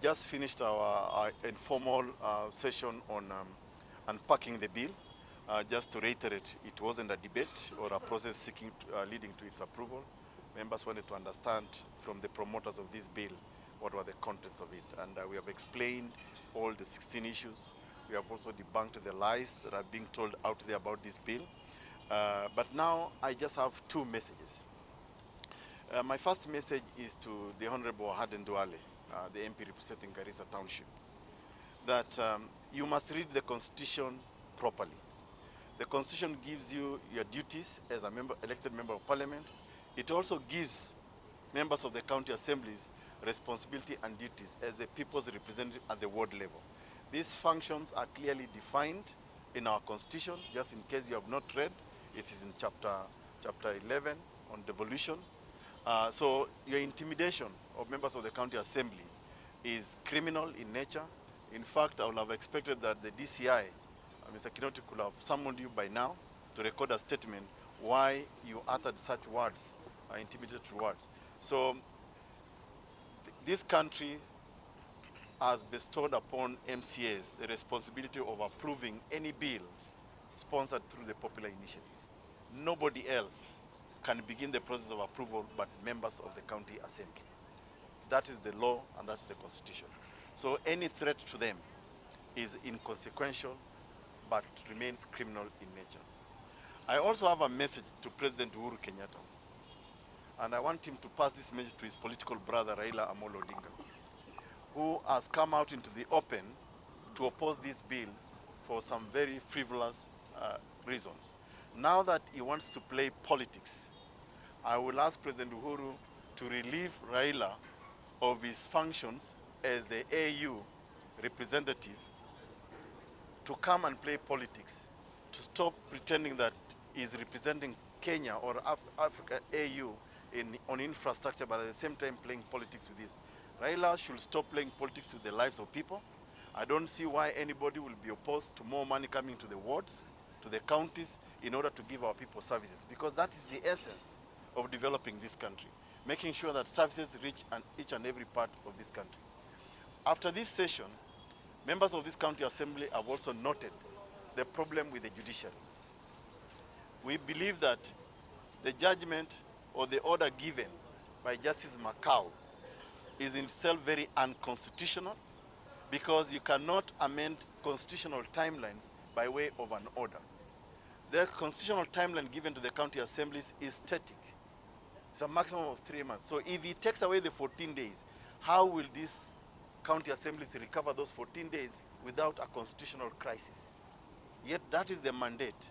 just finished our informal session on unpacking the bill. Just to reiterate, it wasn't a debate or a process seeking leading to its approval. Members wanted to understand from the promoters of this bill what were the contents of it. And we have explained all the 16 issues. We have also debunked the lies that are being told out there about this bill. But now I just have two messages. My first message is to the Honorable Haden Duale, the MP representing Garissa Township, that you must read the Constitution properly. The Constitution gives you your duties as a elected member of Parliament. It also gives members of the county assemblies responsibility and duties as the people's representative at the ward level. These functions are clearly defined in our Constitution. Just in case you have not read, it is in chapter 11 on devolution. So your intimidation of members of the county assembly is criminal in nature. In fact, I would have expected that the DCI, Mr. Kinoti, could have summoned you by now to record a statement why you uttered such words, intimidatory words. So this country has bestowed upon MCAs the responsibility of approving any bill sponsored through the popular initiative. Nobody else can begin the process of approval but members of the county assembly. That is the law and that's the Constitution. So any threat to them is inconsequential but remains criminal in nature. I also have a message to President Uhuru Kenyatta, and I want him to pass this message to his political brother Raila Amolo Odinga, who has come out into the open to oppose this bill for some very frivolous reasons. Now that he wants to play politics, I will ask President Uhuru to relieve Raila of his functions as the AU representative, to come and play politics, to stop pretending that he's representing Kenya or Africa AU on infrastructure, but at the same time playing politics with this. Raila should stop playing politics with the lives of people. I don't see why anybody will be opposed to more money coming to the wards, to the counties, in order to give our people services, because that is the essence of developing this country, making sure that services reach each and every part of this country. After this session, members of this county assembly have also noted the problem with the judiciary. We believe that the judgment or the order given by Justice Macau is in itself very unconstitutional, because you cannot amend constitutional timelines by way of an order. The constitutional timeline given to the county assemblies is static. It's a maximum of 3 months. So if he takes away the 14 days, how will these county assemblies recover those 14 days without a constitutional crisis? Yet that is the mandate.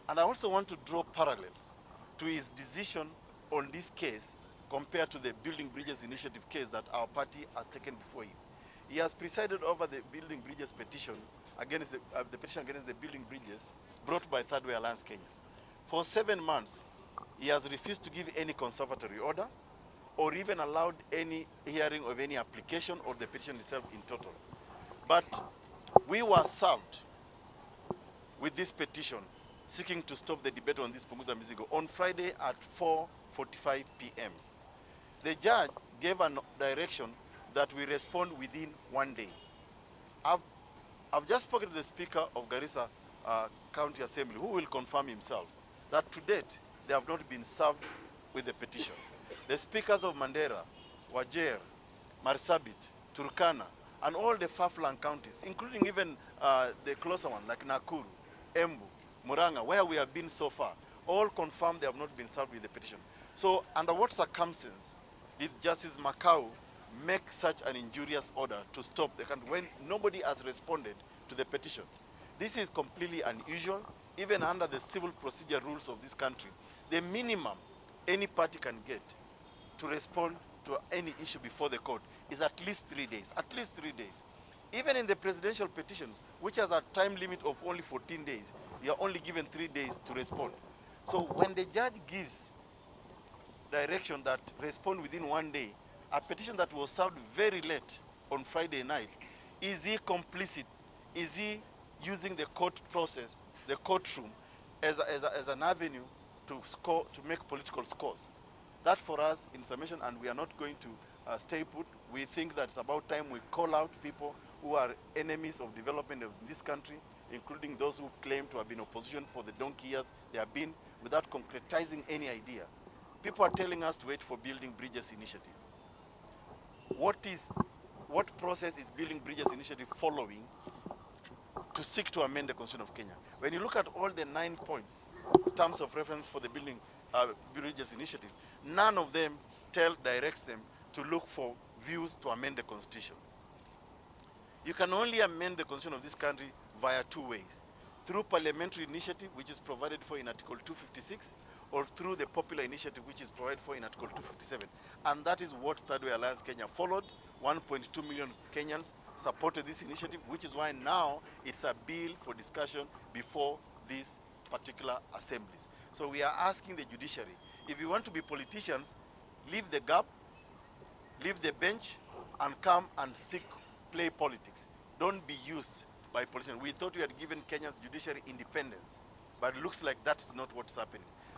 And I also want to draw parallels to his decision on this case compared to the Building Bridges Initiative case that our party has taken before him. He has presided over the Building Bridges petition against the petition against the Building Bridges brought by Thirdway Alliance Kenya. For 7 months, he has refused to give any conservatory order or even allowed any hearing of any application or the petition itself in total. But we were served with this petition seeking to stop the debate on this Punguza Mizigo on Friday at 4:45 p.m. The judge gave a direction that we respond within 1 day. I've just spoken to the Speaker of Garissa County Assembly, who will confirm himself that to date they have not been served with the petition. The speakers of Mandera, Wajir, Marsabit, Turkana, and all the far-flung counties, including even the closer one like Nakuru, Embu, Muranga, where we have been so far, all confirmed they have not been served with the petition. So under what circumstance did Justice Macau make such an injurious order to stop the country when nobody has responded to the petition? This is completely unusual. Even under the civil procedure rules of this country, the minimum any party can get to respond to any issue before the court is at least 3 days, at least 3 days. Even in the presidential petition, which has a time limit of only 14 days, you are only given 3 days to respond. So when the judge gives direction that respond within 1 day, a petition that was served very late on Friday night, is he complicit? Is he using the court process, the courtroom, as an avenue to make political scores? That for us in summation, and we are not going to stay put. We think that it's about time we call out people who are enemies of development of this country, including those who claim to have been opposition for the donkey years they have been, without concretizing any idea. People are telling us to wait for Building Bridges initiative. What process is Building Bridges initiative following to seek to amend the Constitution of Kenya? When you look at all the 9 points, terms of reference for the Building Bridges initiative, none of them directs them to look for views to amend the Constitution. You can only amend the Constitution of this country via 2 ways: through parliamentary initiative, which is provided for in Article 256, or through the popular initiative, which is provided for in Article 257. And that is what Thirdway Alliance Kenya followed. 1.2 million Kenyans supported this initiative, which is why now it's a bill for discussion before these particular assemblies. So we are asking the judiciary, if you want to be politicians, leave the gap, leave the bench, and come and play politics. Don't be used by politicians. We thought we had given Kenya's judiciary independence, but it looks like that is not what's happening.